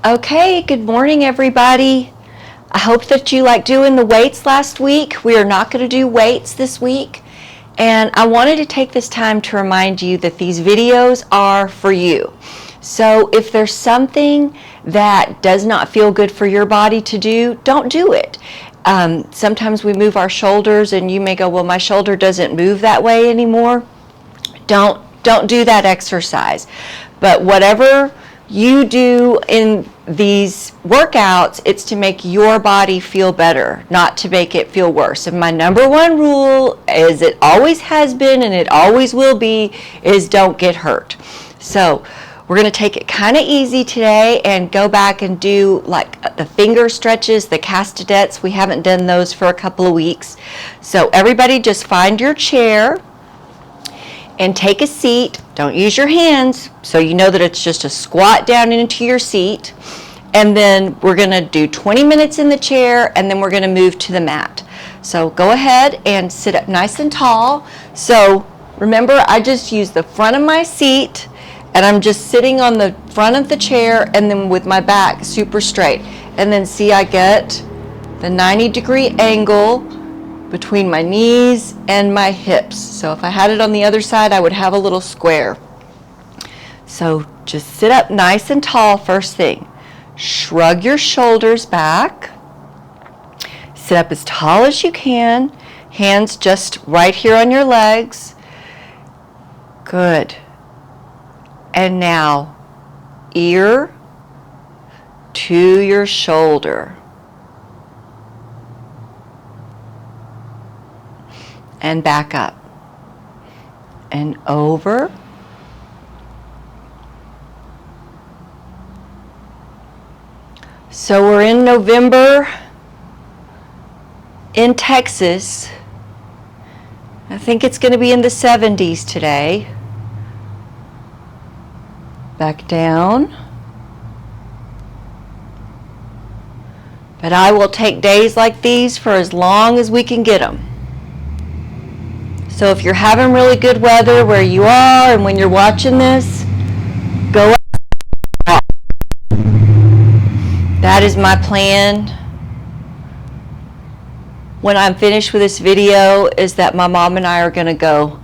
Okay, good morning everybody. I hope that you like doing the weights last week. We are not going to do weights this week. And I wanted to take this time to remind you that these videos are for you. So if there's something that does not feel good for your body to do, don't do it. Sometimes we move our shoulders and you may go, well, my shoulder doesn't move that way anymore. Don't do that exercise. But whatever you do in these workouts, it's to make your body feel better, not to make it feel worse. And my number one rule, as it always has been and it always will be, is don't get hurt. So we're going to take it kind of easy today and go back and do like the finger stretches, the castanets. We haven't done those for a couple of weeks. So everybody just find your chair and take a seat. Don't use your hands, so you know that it's just a squat down into your seat. And then we're going to do 20 minutes in the chair, and then we're going to move to the mat. So go ahead and sit up nice and tall. So remember, I just use the front of my seat, and I'm just sitting on the front of the chair, and then with my back super straight. And then see, I get the 90-degree angle between my knees and my hips. So if I had it on the other side, I would have a little square. So just sit up nice and tall first thing. Shrug your shoulders back. Sit up as tall as you can. Hands just right here on your legs. Good. And now, ear to your shoulder. And back up and over. So we're in November in Texas. I think it's going to be in the 70s today. Back down. But I will take days like these for as long as we can get them. So if you're having really good weather where you are and when you're watching this, go out. That is my plan. When I'm finished with this video, is that my mom and I are going to go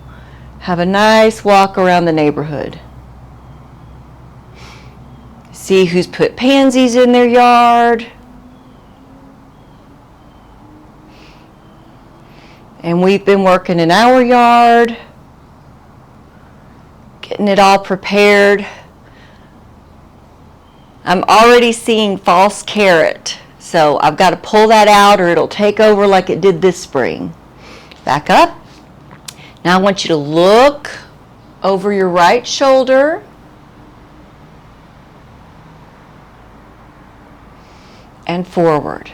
have a nice walk around the neighborhood. See who's put pansies in their yard. And we've been working in our yard, getting it all prepared. I'm already seeing false carrot, so I've got to pull that out or it'll take over like it did this spring. Back up. Now I want you to look over your right shoulder. And forward.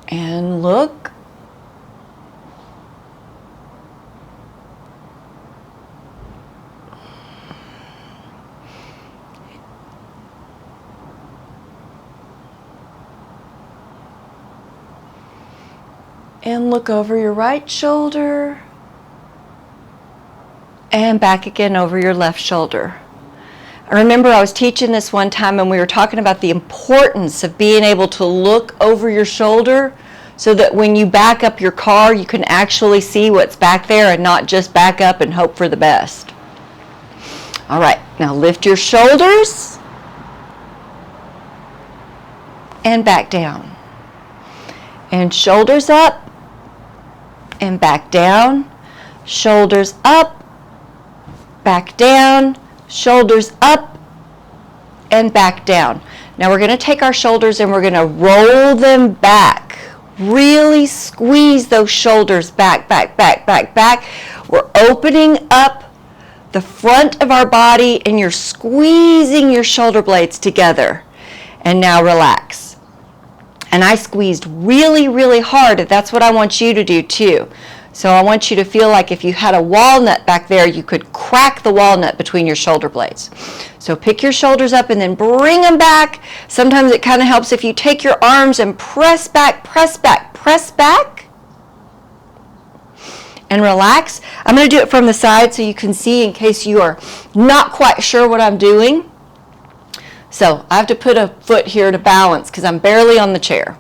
And look. And look over your right shoulder. And back again over your left shoulder. I remember I was teaching this one time and we were talking about the importance of being able to look over your shoulder so that when you back up your car, you can actually see what's back there and not just back up and hope for the best. All right, now lift your shoulders and back down. And shoulders up and back down. Shoulders up, back down. Shoulders up and back down. Now we're going to take our shoulders and we're going to roll them back. Really squeeze those shoulders back, back, back, back, back. We're opening up the front of our body and you're squeezing your shoulder blades together. And now relax. And I squeezed really, really hard. That's what I want you to do too. So I want you to feel like if you had a walnut back there, you could crack the walnut between your shoulder blades. So pick your shoulders up and then bring them back. Sometimes it kind of helps if you take your arms and press back, press back, press back. and relax. I'm going to do it from the side so you can see in case you are not quite sure what I'm doing. So I have to put a foot here to balance because I'm barely on the chair.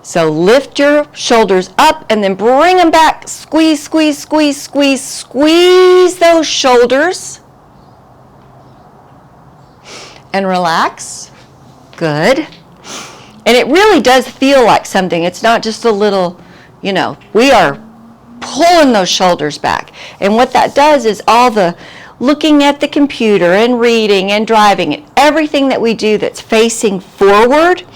So lift your shoulders up and then bring them back. Squeeze, squeeze, squeeze, squeeze, squeeze those shoulders. And relax. Good. And it really does feel like something. It's not just a little, you know, we are pulling those shoulders back. And what that does is all the looking at the computer and reading and driving and everything that we do that's facing forward,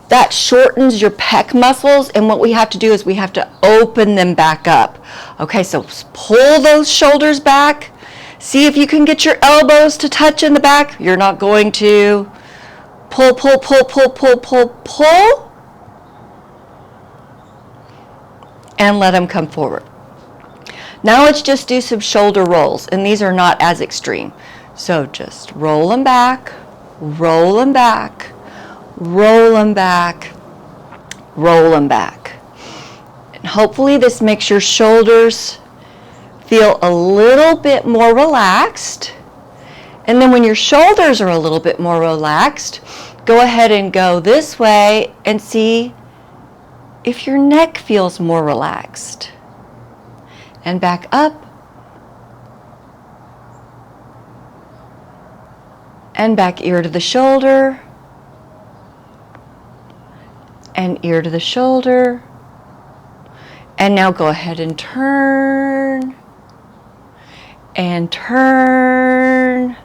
that shortens your pec muscles. And what we have to do is we have to open them back up. Okay, so pull those shoulders back. See if you can get your elbows to touch in the back. You're not going to. Pull, pull, pull, pull, pull, pull, pull. And let them come forward. Now let's just do some shoulder rolls. And these are not as extreme. So just roll them back, roll them back, roll them back, roll them back. And hopefully this makes your shoulders feel a little bit more relaxed. And then when your shoulders are a little bit more relaxed, go ahead and go this way and see if your neck feels more relaxed. And back up. And back ear to the shoulder. And ear to the shoulder. And now go ahead and turn. And turn.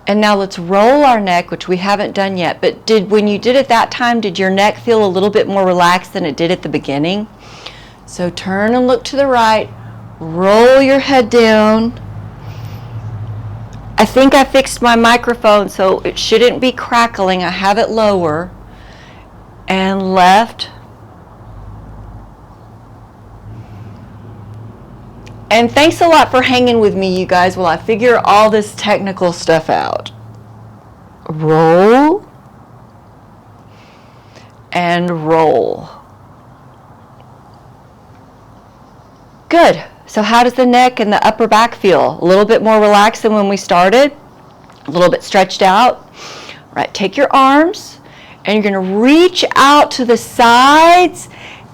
And now let's roll our neck, which we haven't done yet. But when you did it that time, did your neck feel a little bit more relaxed than it did at the beginning? So turn and look to the right. Roll your head down. I think I fixed my microphone, so it shouldn't be crackling. I have it lower. And left. And thanks a lot for hanging with me, you guys, while I figure all this technical stuff out. Roll. And roll. Good. So how does the neck and the upper back feel? A little bit more relaxed than when we started? A little bit stretched out? All right, take your arms and you're going to reach out to the sides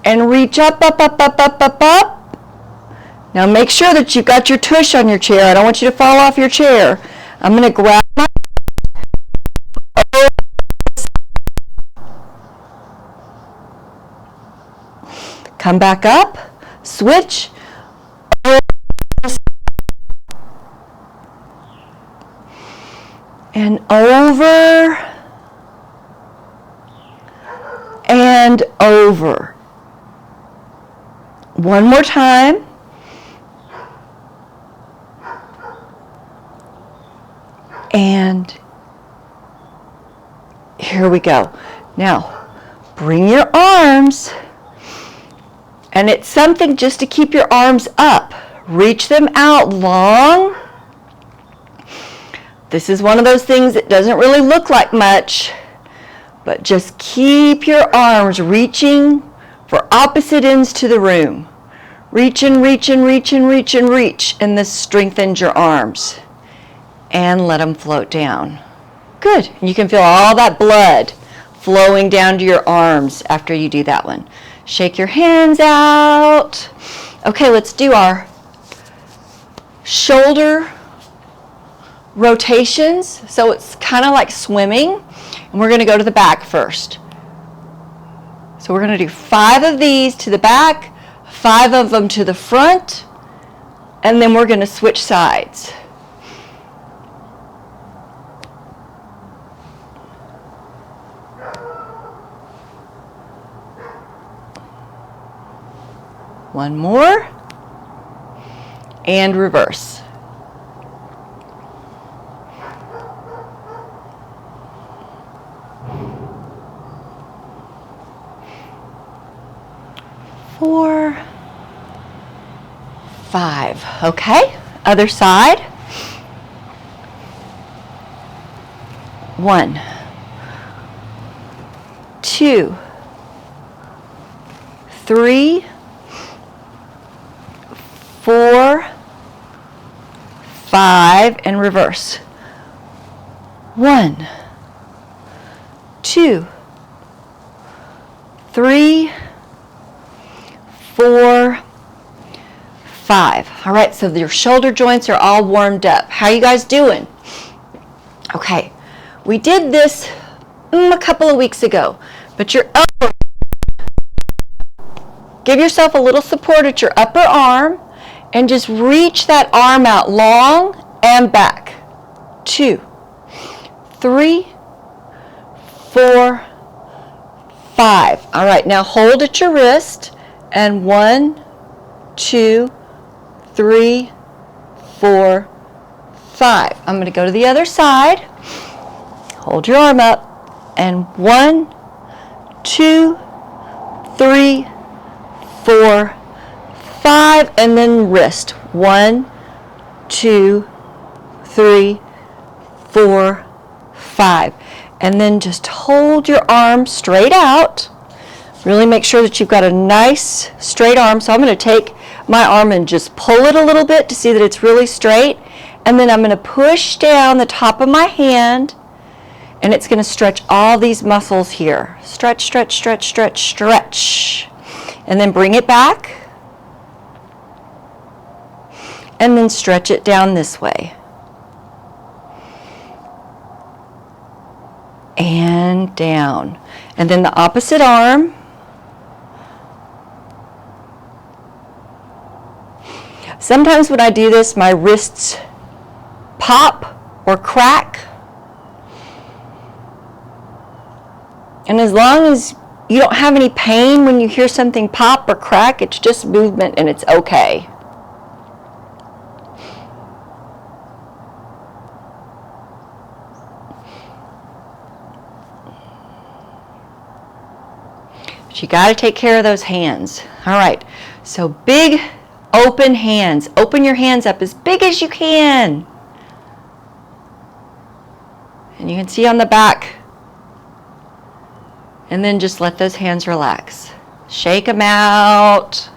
and reach up, up, up, up, up, up, up. Now make sure that you've got your tush on your chair. I don't want you to fall off your chair. I'm going to grab my... Come back up, switch, and over, and over. One more time. And here we go. Now, bring your arms, and it's something just to keep your arms up. Reach them out long. This is one of those things that doesn't really look like much, but just keep your arms reaching for opposite ends to the room. Reach and reach and reach and reach and reach, and this strengthens your arms. And let them float down. Good. And you can feel all that blood flowing down to your arms after you do that one. Shake your hands out. Okay, let's do our shoulder rotations. So it's kind of like swimming. And we're going to go to the back first. So we're going to do 5 of these to the back, 5 of them to the front, and then we're going to switch sides. One more, and reverse. Four, 5. Okay, other side. 1, 2, 3, 4, 4, 5, and reverse. 1, 2, 3, 4, 5. All right, so your shoulder joints are all warmed up. How are you guys doing? Okay, we did this a couple of weeks ago, but your elbow, give yourself a little support at your upper arm and just reach that arm out long and back. 2, 3, 4, 5. All right, now hold at your wrist and 1, 2, 3, 4, 5. I'm going to go to the other side. Hold your arm up and 1, 2, 3, 4, 5, and then wrist. 1, 2, 3, 4, 5. And then just hold your arm straight out. Really make sure that you've got a nice straight arm. So I'm going to take my arm and just pull it a little bit to see that it's really straight. And then I'm going to push down the top of my hand, and it's going to stretch all these muscles here. Stretch, stretch, stretch, stretch, stretch. And then bring it back. And then stretch it down this way. And down. And then the opposite arm. Sometimes when I do this, my wrists pop or crack. And as long as you don't have any pain when you hear something pop or crack, it's just movement and it's okay. But you got to take care of those hands. All right, so big open hands. Open your hands up as big as you can. And you can see on the back. And then just let those hands relax. Shake them out.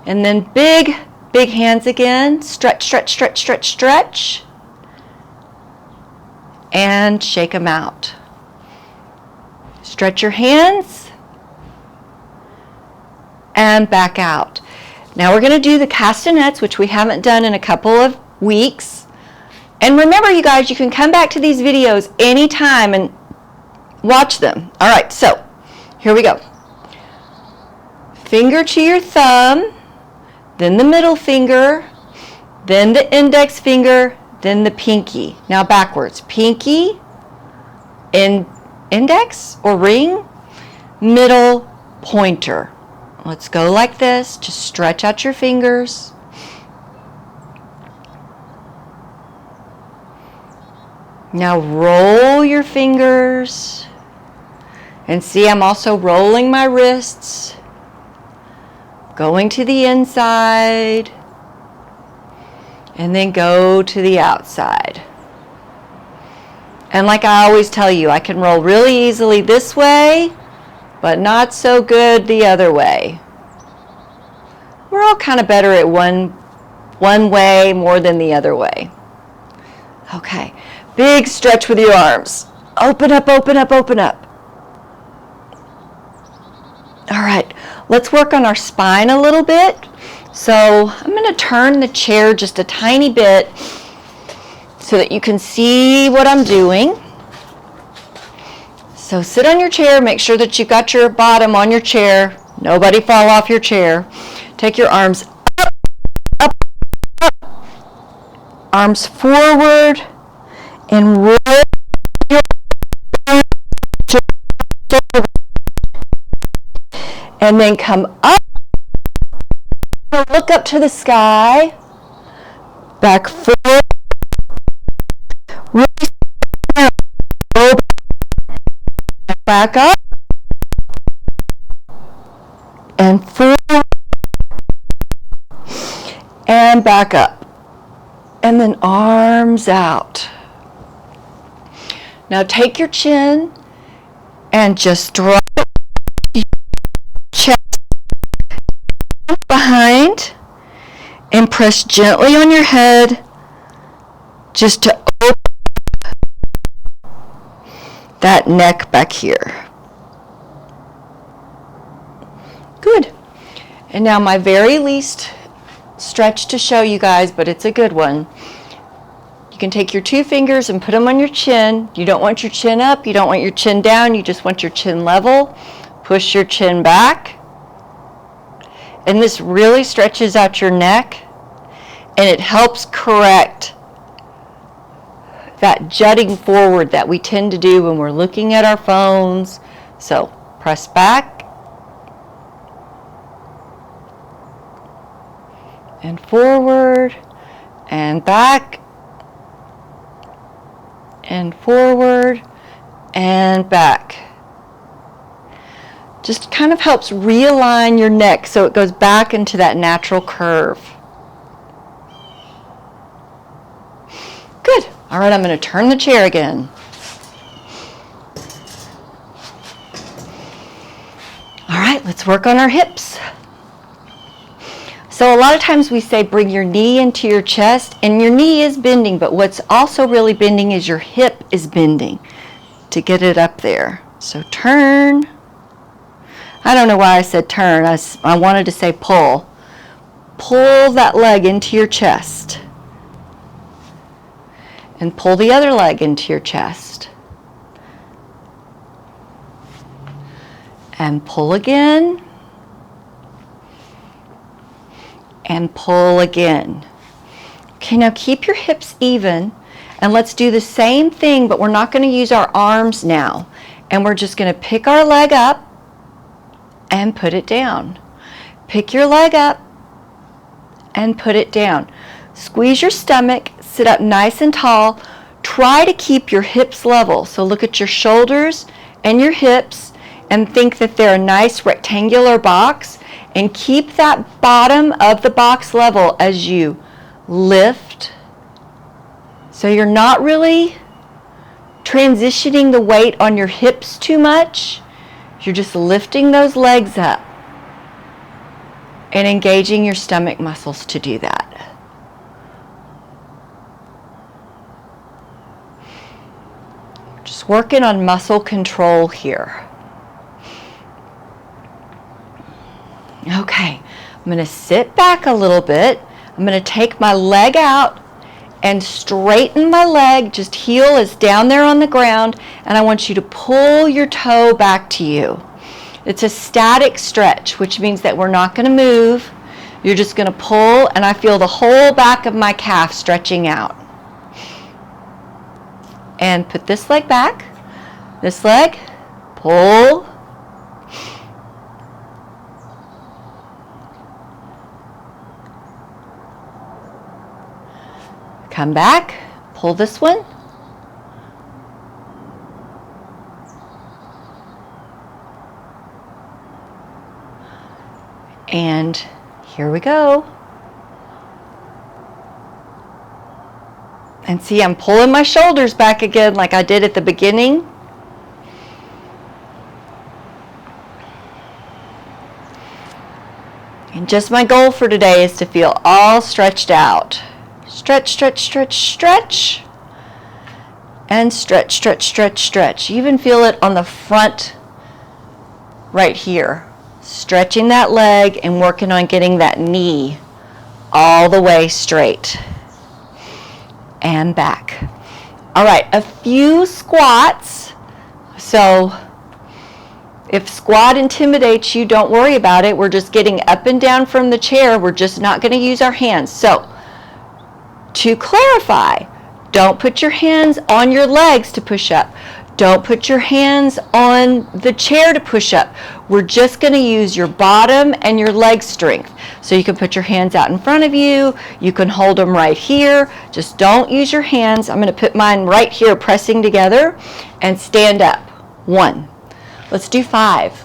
And then big, big hands again. Stretch, stretch, stretch, stretch, stretch. And shake them out. Stretch your hands. And back out. Now we're going to do the castanets, which we haven't done in a couple of weeks. And remember, you guys, you can come back to these videos anytime and watch them. All right, so here we go. Finger to your thumb, then the middle finger, then the index finger, then the pinky. Now backwards. Pinky, index or ring, middle, pointer. Let's go like this. Just stretch out your fingers. Now roll your fingers. And see, I'm also rolling my wrists. Going to the inside. And then go to the outside. And like I always tell you, I can roll really easily this way, but not so good the other way. We're all kind of better at one way more than the other way. Okay, big stretch with your arms. Open up, open up, open up. All right, let's work on our spine a little bit. So I'm going to turn the chair just a tiny bit so that you can see what I'm doing. So sit on your chair, make sure that you've got your bottom on your chair. Nobody fall off your chair. Take your arms up, up, up. Arms forward and roll your and then come up. Look up to the sky. Back forward. Back up. And forward. And back up. And then arms out. Now take your chin and just drop your chest behind and press gently on your head just to open that neck back here. Good. And now my very least stretch to show you guys, but it's a good one. You can take your 2 fingers and put them on your chin. You don't want your chin up, you don't want your chin down, you just want your chin level. Push your chin back. And this really stretches out your neck, and it helps correct that jutting forward that we tend to do when we're looking at our phones. So press back and forward and back and forward and back. Just kind of helps realign your neck so it goes back into that natural curve. Good. All right, I'm going to turn the chair again. All right, let's work on our hips. So a lot of times we say bring your knee into your chest, and your knee is bending, but what's also really bending is your hip is bending to get it up there. So turn. I don't know why I said turn. I wanted to say pull. Pull that leg into your chest. And pull the other leg into your chest. And pull again. And pull again. Okay, now keep your hips even, and let's do the same thing, but we're not going to use our arms now. And we're just going to pick our leg up and put it down. Pick your leg up and put it down. Squeeze your stomach, sit up nice and tall. Try to keep your hips level. So look at your shoulders and your hips and think that they're a nice rectangular box, and keep that bottom of the box level as you lift. So you're not really transitioning the weight on your hips too much. You're just lifting those legs up and engaging your stomach muscles to do that. Just working on muscle control here. Okay, I'm going to sit back a little bit. I'm going to take my leg out and straighten my leg. Just heel is down there on the ground, and I want you to pull your toe back to you. It's a static stretch, which means that we're not going to move. You're just going to pull, and I feel the whole back of my calf stretching out. And put this leg back, this leg, pull. Come back, pull this one. And here we go. And see, I'm pulling my shoulders back again like I did at the beginning. And just my goal for today is to feel all stretched out. Stretch, stretch, stretch, stretch. And stretch, stretch, stretch, stretch. You even feel it on the front right here. Stretching that leg and working on getting that knee all the way straight. And back. All right, a few squats. So if squat intimidates you, don't worry about it. We're just getting up and down from the chair. We're just not going to use our hands. So to clarify, don't put your hands on your legs to push up. Don't put your hands on the chair to push up. We're just going to use your bottom and your leg strength. So you can put your hands out in front of you. You can hold them right here. Just don't use your hands. I'm going to put mine right here pressing together and stand up. 1. Let's do 5.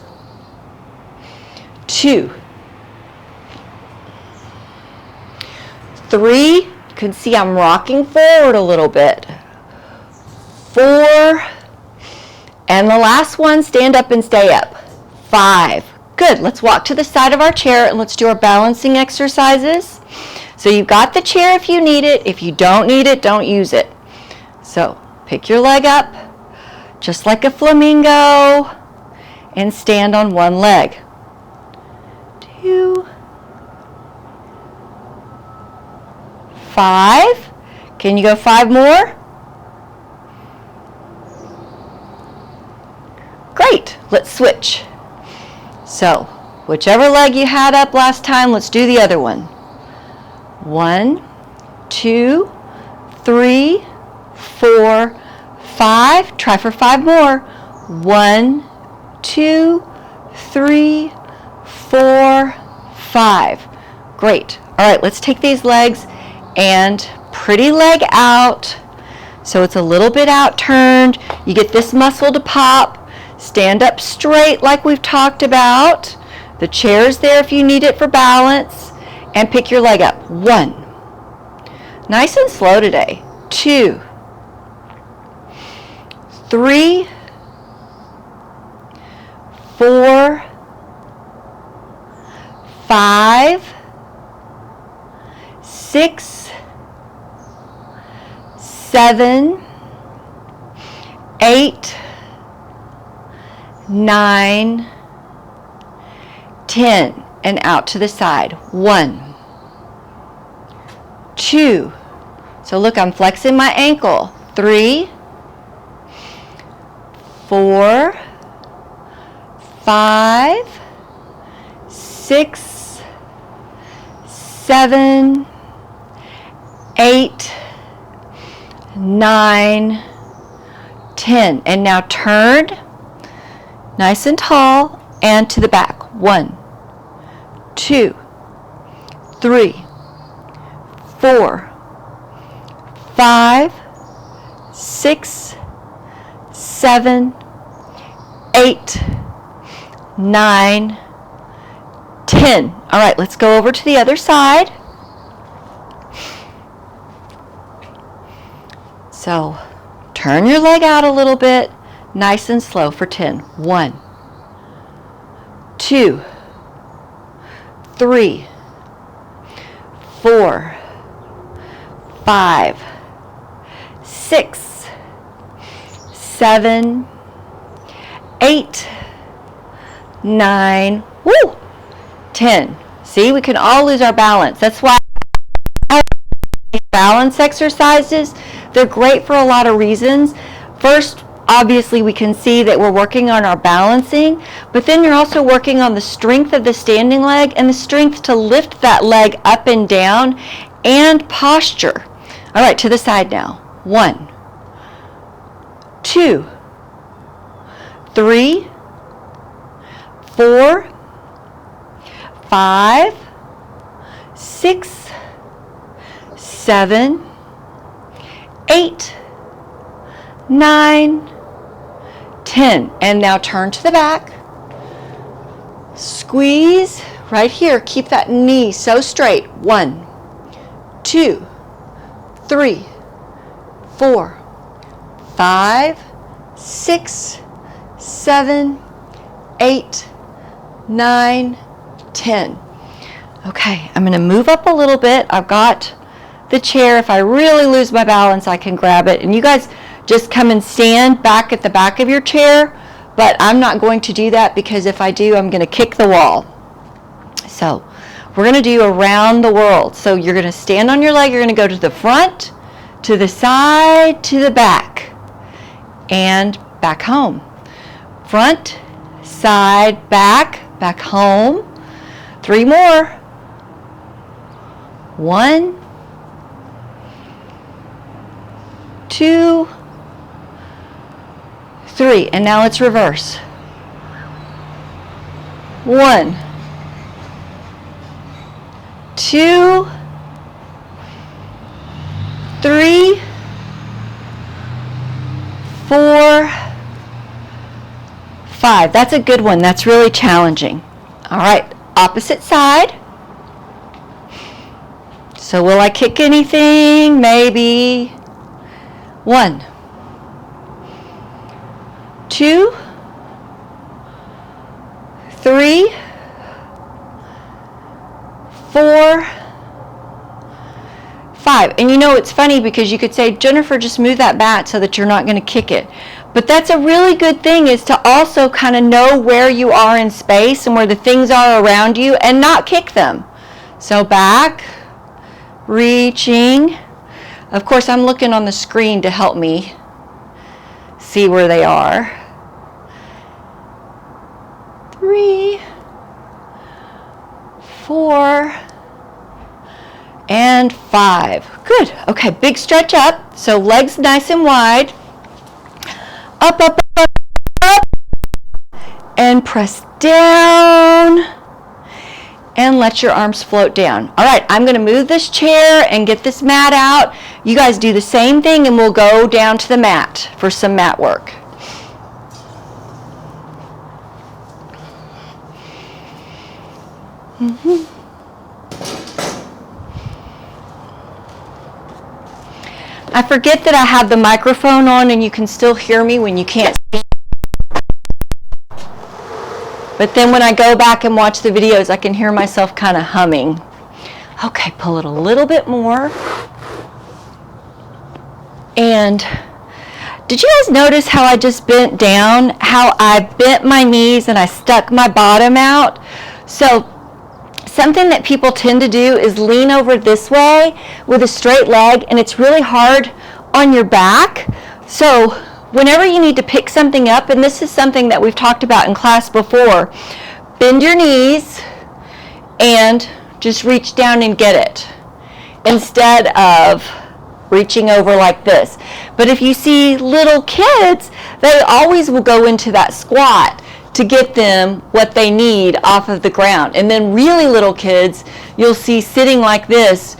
2. 3. You can see I'm rocking forward a little bit. 4. And the last one, stand up and stay up. 5. Good. Let's walk to the side of our chair and let's do our balancing exercises. So you've got the chair if you need it. If you don't need it, don't use it. So pick your leg up, just like a flamingo, and stand on one leg. 2, 5. Can you go 5 more? Great. Let's switch. So, whichever leg you had up last time, let's do the other one. 1, 2, 3, 4, 5. Try for 5 more. 1, 2, 3, 4, 5. Great. All right, let's take these legs and pretty leg out. So it's a little bit out turned. You get this muscle to pop. Stand up straight like we've talked about. The chair's there if you need it for balance. And pick your leg up. 1. Nice and slow today. 2, 3, 4, 5, 6, 7, 8, 9, 10, and out to the side. 1, 2. So look, I'm flexing my ankle. 3, 4, 5, 6, 7, 8, 9, 10. And now turn nice and tall and to the back. 1, 2, 3, 4, 5, 6, 7, 8, 9, 10. All right, let's go over to the other side. So turn your leg out a little bit, nice and slow for 10. 1, 2, 3, 4, 5, 6, 7, 8, 9, 10. See, we can all lose our balance. That's why balance exercises, they're great for a lot of reasons. First, obviously we can see that we're working on our balancing, but then you're also working on the strength of the standing leg and the strength to lift that leg up and down and posture. All right, to the side now. 1, 2, 3, 4, 5, 6, 7, 8, 9, 10. And now turn to the back. Squeeze right here. Keep that knee so straight. 1, 2, 3, 4, 5, 6, 7, 8, 9, 10. Okay, I'm going to move up a little bit. I've got the chair. If I really lose my balance, I can grab it. And you guys just come and stand back at the back of your chair, but I'm not going to do that because if I do, I'm going to kick the wall. So we're going to do around the world. So you're going to stand on your leg. You're going to go to the front, to the side, to the back, and back home. Front, side, back, back home. 3 more. 1, 2, 3. And now let's reverse. 1, 2, 3, 4, 5. That's a good one. That's really challenging. All right, opposite side. So will I kick anything? Maybe. 1, 2, 3, 4, 5. And you know, it's funny because you could say, Jennifer, just move that mat so that you're not going to kick it. But that's a really good thing, is to also kind of know where you are in space and where the things are around you and not kick them. So back, reaching. Of course, I'm looking on the screen to help me see where they are. 3, 4, and 5. Good. Okay, big stretch up. So legs nice and wide. Up, up, up, up. And press down. And let your arms float down. All right, I'm going to move this chair and get this mat out. You guys do the same thing, and we'll go down to the mat for some mat work. I forget that I have the microphone on and you can still hear me when you can't see. But then when I go back and watch the videos, I can hear myself kind of humming. Okay, pull it a little bit more. And did you guys notice how I just bent down? How I bent my knees and I stuck my bottom out? So something that people tend to do is lean over this way with a straight leg, and it's really hard on your back. So whenever you need to pick something up, and this is something that we've talked about in class before, bend your knees and just reach down and get it instead of reaching over like this. But if you see little kids, they always will go into that squat to get them what they need off of the ground. And then really little kids, you'll see sitting like this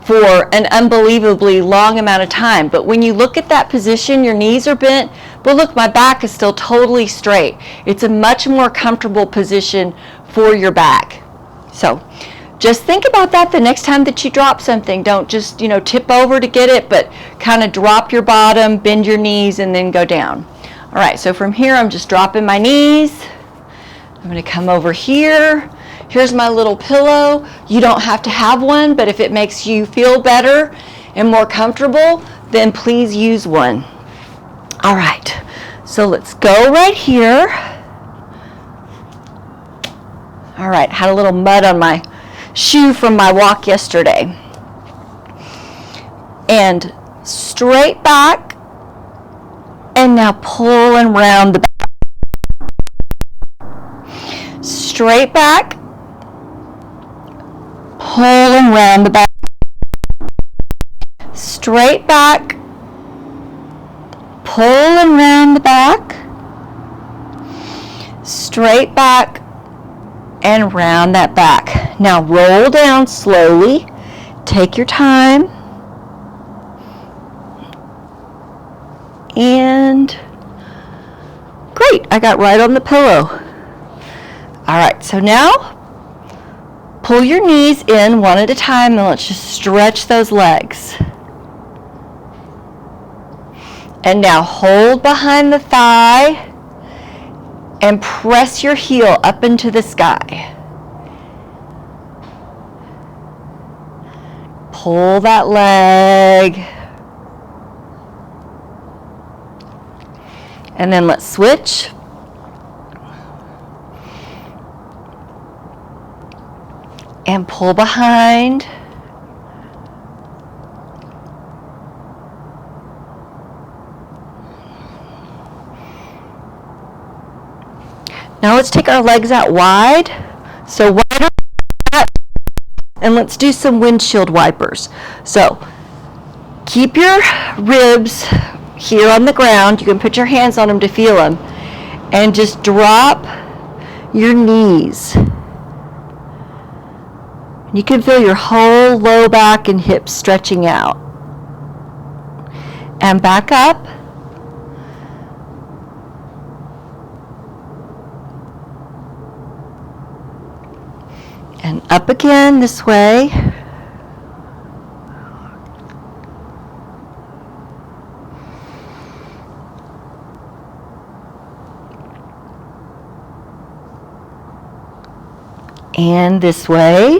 for an unbelievably long amount of time. But when you look at that position, your knees are bent, but look, my back is still totally straight. It's a much more comfortable position for your back. So just think about that the next time that you drop something. Don't just, tip over to get it, but kind of drop your bottom, bend your knees, and then go down. All right, so from here, I'm just dropping my knees. I'm going to come over here. Here's my little pillow. You don't have to have one, but if it makes you feel better and more comfortable, then please use one. All right, so let's go right here. All right, had a little mud on my shoe from my walk yesterday. And straight back. And now pull and round the back. Straight back. Pull and round the back. Straight back. Pull and round the back. Straight back and round that back. Now roll down slowly. Take your time. And great, I got right on the pillow. All right, so now pull your knees in one at a time, and let's just stretch those legs. And now hold behind the thigh and press your heel up into the sky. Pull that leg. And then let's switch. And pull behind. Now let's take our legs out wide. So wider, and let's do some windshield wipers. So keep your ribs here on the ground. You can put your hands on them to feel them. And just drop your knees. You can feel your whole low back and hips stretching out. And back up. And up again this way. And this way.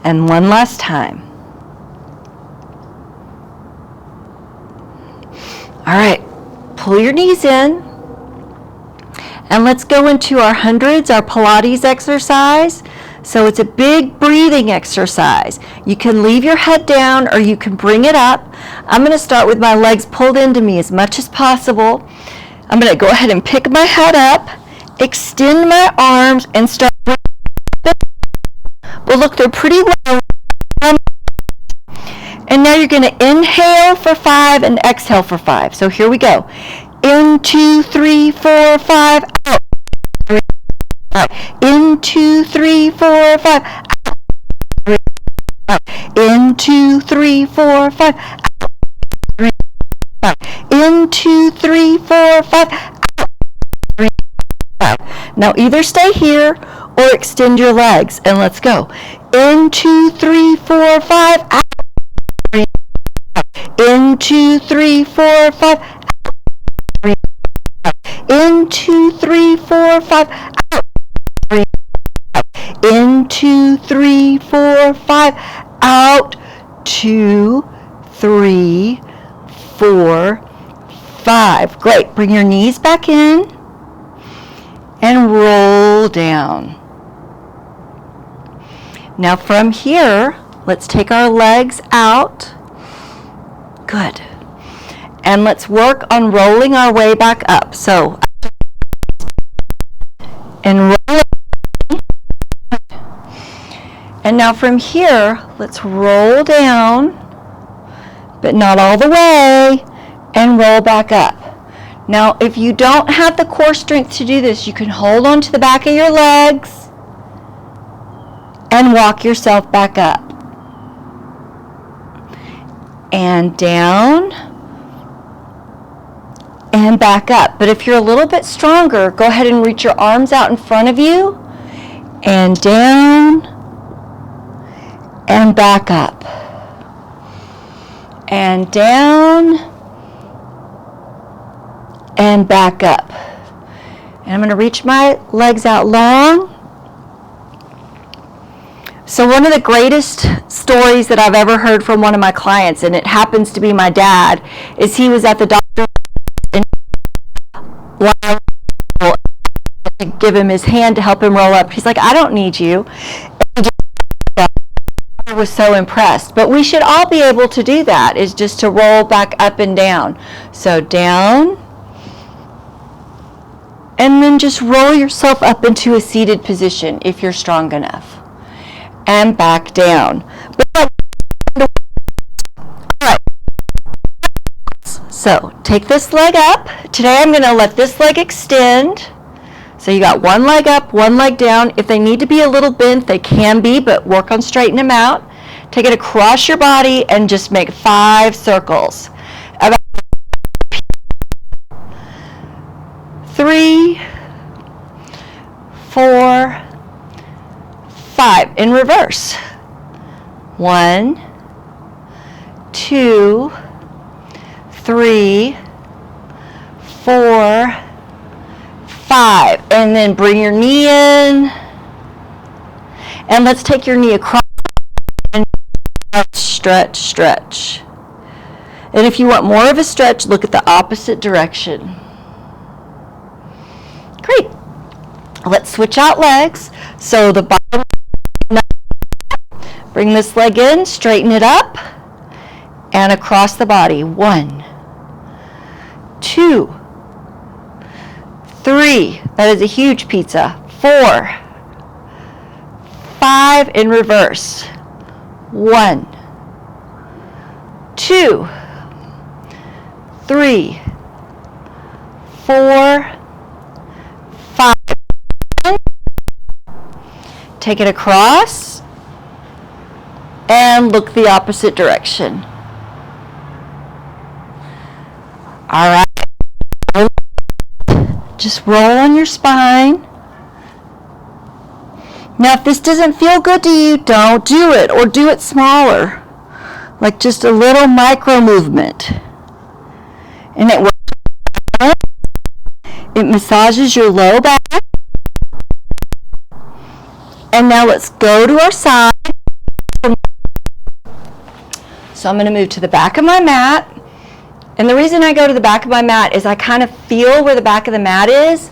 And one last time. All right, pull your knees in. And let's go into our hundreds, our Pilates exercise. So it's a big breathing exercise. You can leave your head down or you can bring it up. I'm going to start with my legs pulled into me as much as possible. I'm going to go ahead and pick my head up, extend my arms, and start breathing. Well, look, they're pretty low. And now you're going to inhale for 5 and exhale for 5. So here we go. In, 2, 3, 4, 5, out. 3, out. In, 2, 3, 4, 5, out. 3, out. In, 2, 3, 4, 5, out. 3, out. In, 2, 3, 4, 5, out. 3, out. Now either stay here or extend your legs, and let's go. In, 2, 3, 4, 5, out. 3, out. In, 2, 3, 4, 5, out. 3, out. In, 2, 3, 4, 5, out. 3, out. In, 2, 3, 4, 5, out. 2, 3, 4, 5. Great. Bring your knees back in and roll down. Now from here, let's take our legs out. Good. And let's work on rolling our way back up. So, and roll. And now from here, let's roll down, but not all the way, and roll back up. Now, if you don't have the core strength to do this, you can hold on to the back of your legs and walk yourself back up. And down, and back up. But if you're a little bit stronger, go ahead and reach your arms out in front of you, and down, and back up, and down, and back up. And I'm going to reach my legs out long. So one of the greatest stories that I've ever heard from one of my clients, and it happens to be my dad, is he was at the doctor and to give him his hand to help him roll up. He's like, I don't need you. I was so impressed. But we should all be able to do that, is just to roll back up and down. So down, and then just roll yourself up into a seated position if you're strong enough. And back down. Alright. So take this leg up. Today I'm going to let this leg extend. So you got one leg up, one leg down. If they need to be a little bent, they can be, but work on straightening them out. Take it across your body and just make 5 circles. About 3, 4, 5 in reverse. 1, 2, 3, 4, 5. And then bring your knee in. And let's take your knee across and stretch, stretch. And if you want more of a stretch, look at the opposite direction. Great. Let's switch out legs. So the bottom, bring this leg in, straighten it up, and across the body. 1, 2, 3. That is a huge pizza. 4, 5 in reverse. 1, 2, 3, 4, 5. Take it across and look the opposite direction. All right. Just roll on your spine. Now, if this doesn't feel good to you, don't do it, or do it smaller, like just a little micro movement. And it works. It massages your low back. And now let's go to our side. So I'm going to move to the back of my mat. And the reason I go to the back of my mat is I kind of feel where the back of the mat is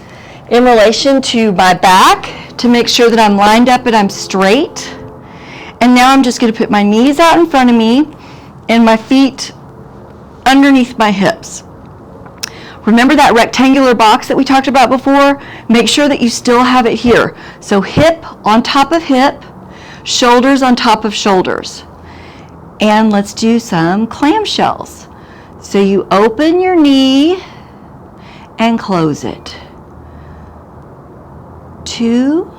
in relation to my back to make sure that I'm lined up and I'm straight. And now I'm just going to put my knees out in front of me and my feet underneath my hips. Remember that rectangular box that we talked about before? Make sure that you still have it here. So hip on top of hip, shoulders on top of shoulders. And let's do some clamshells. So you open your knee and close it. 2,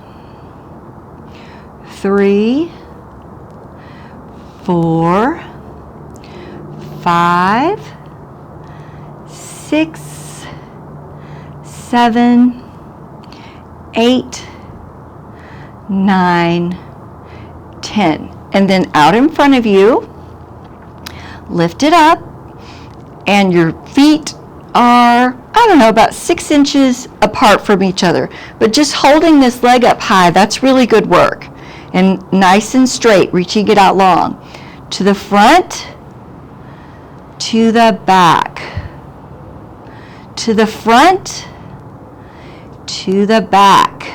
3, 4, 5, 6, 7, 8, 9, 10. And then out in front of you, lift it up, and your feet are, I don't know, about 6 inches apart from each other. But just holding this leg up high, that's really good work. And nice and straight, reaching it out long. To the front, to the back. To the front, to the back.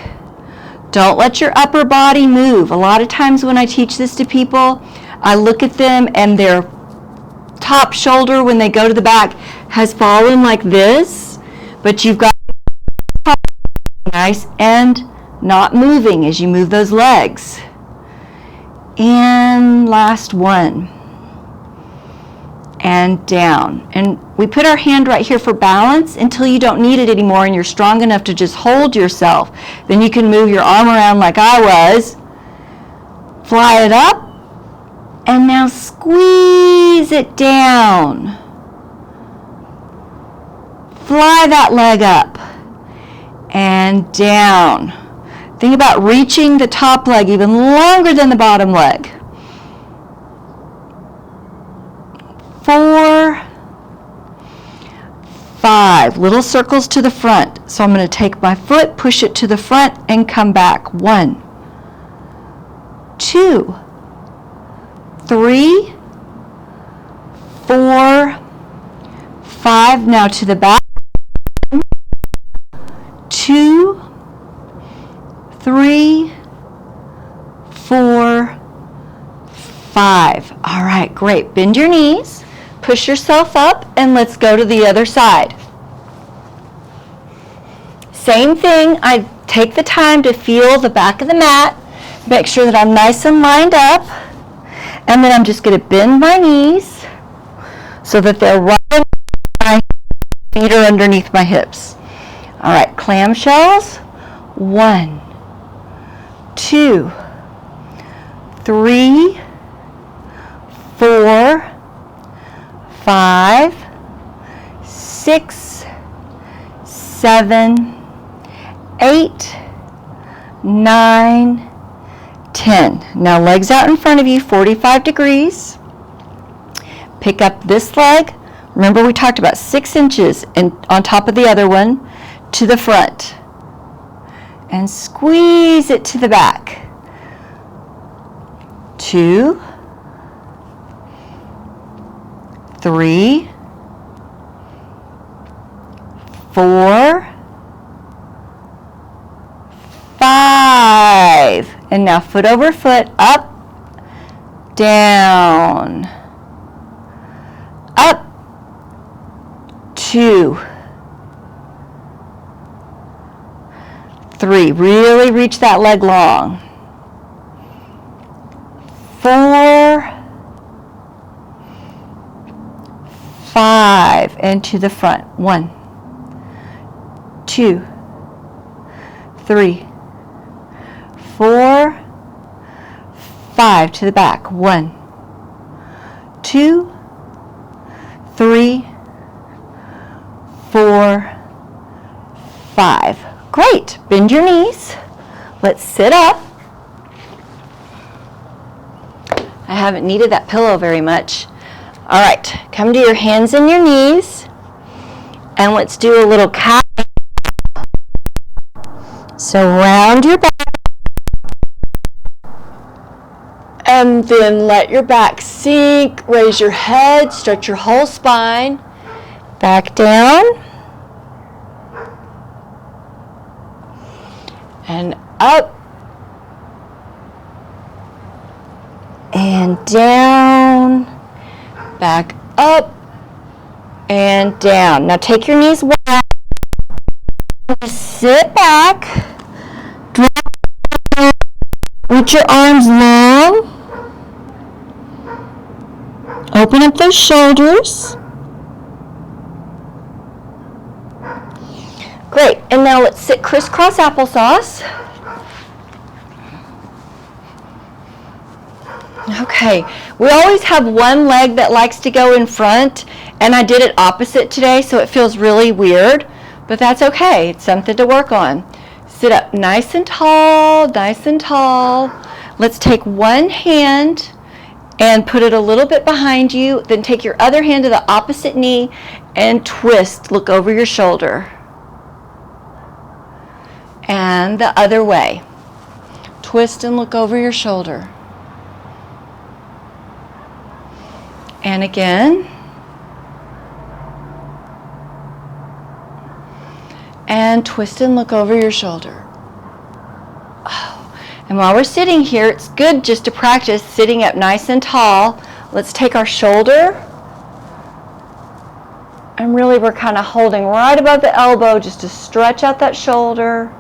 Don't let your upper body move. A lot of times when I teach this to people, I look at them and their top shoulder when they go to the back has fallen like this, but you've got nice and not moving as you move those legs. And last one. And down. And we put our hand right here for balance until you don't need it anymore and you're strong enough to just hold yourself. Then you can move your arm around like I was. Fly it up. And now squeeze it down. Fly that leg up and down. Think about reaching the top leg even longer than the bottom leg. 4, 5. Little circles to the front. So I'm going to take my foot, push it to the front, and come back. 1, 2, 3, 4, 5. Now to the back. 2, 3, 4, 5. All right, great. Bend your knees, push yourself up, and let's go to the other side. Same thing, I take the time to feel the back of the mat, make sure that I'm nice and lined up, and then I'm just going to bend my knees so that they're right my feet are underneath my hips. All right, clamshells. 1, 2, 3, 4, 5, 6, 7, 8, 9, 10. Now legs out in front of you, 45 degrees. Pick up this leg. Remember we talked about 6 inches and on top of the other one to the front. And squeeze it to the back. 2, 3, 4, 5. And now foot over foot, up, down, up, 2, 3. Really reach that leg long. 4, 5, and to the front. 1, 2, 3, 4, 5 to the back. 1, 2, 3, 4, 5. Great. Bend your knees. Let's sit up. I haven't needed that pillow very much. All right, come to your hands and your knees, and let's do a little cat. So round your back And then let your back sink, raise your head, stretch your whole spine. Back down. And up. And down. Back up. And down. Now take your knees wide. Sit back. Drop. Reach your arms long. Open up those shoulders. Great. And now let's sit crisscross applesauce. Okay. We always have one leg that likes to go in front, and I did it opposite today, so it feels really weird, but that's okay. It's something to work on. Sit up nice and tall, nice and tall. Let's take one hand and put it a little bit behind you, then take your other hand to the opposite knee and twist. Look over your shoulder. And the other way. Twist and look over your shoulder. And again. And twist and look over your shoulder. And while we're sitting here, it's good just to practice sitting up nice and tall. Let's take our shoulder. And really we're kind of holding right above the elbow just to stretch out that shoulder.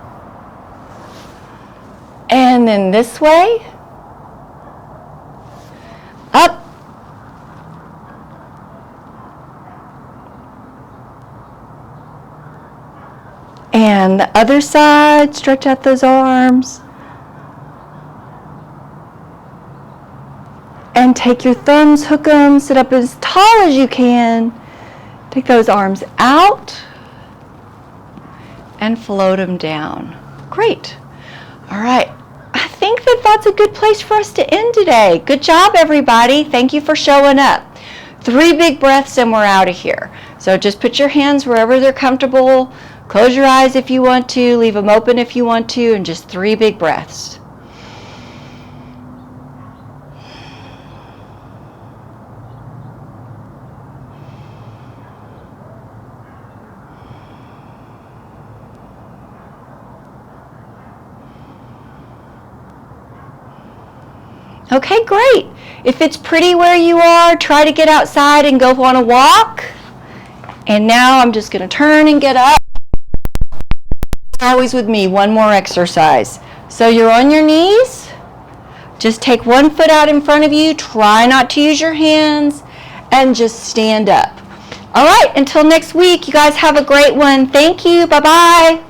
And then this way. Up. And the other side, stretch out those arms. And take your thumbs, hook them, sit up as tall as you can. Take those arms out and float them down. Great. All right. I think that that's a good place for us to end today. Good job, everybody. Thank you for showing up. 3 big breaths and we're out of here. So just put your hands wherever they're comfortable. Close your eyes if you want to. Leave them open if you want to. And just 3 big breaths. Okay, great. If it's pretty where you are, try to get outside and go on a walk. And now I'm just going to turn and get up. Always with me, one more exercise. So you're on your knees. Just take one foot out in front of you. Try not to use your hands. And just stand up. All right, until next week, you guys have a great one. Thank you. Bye-bye.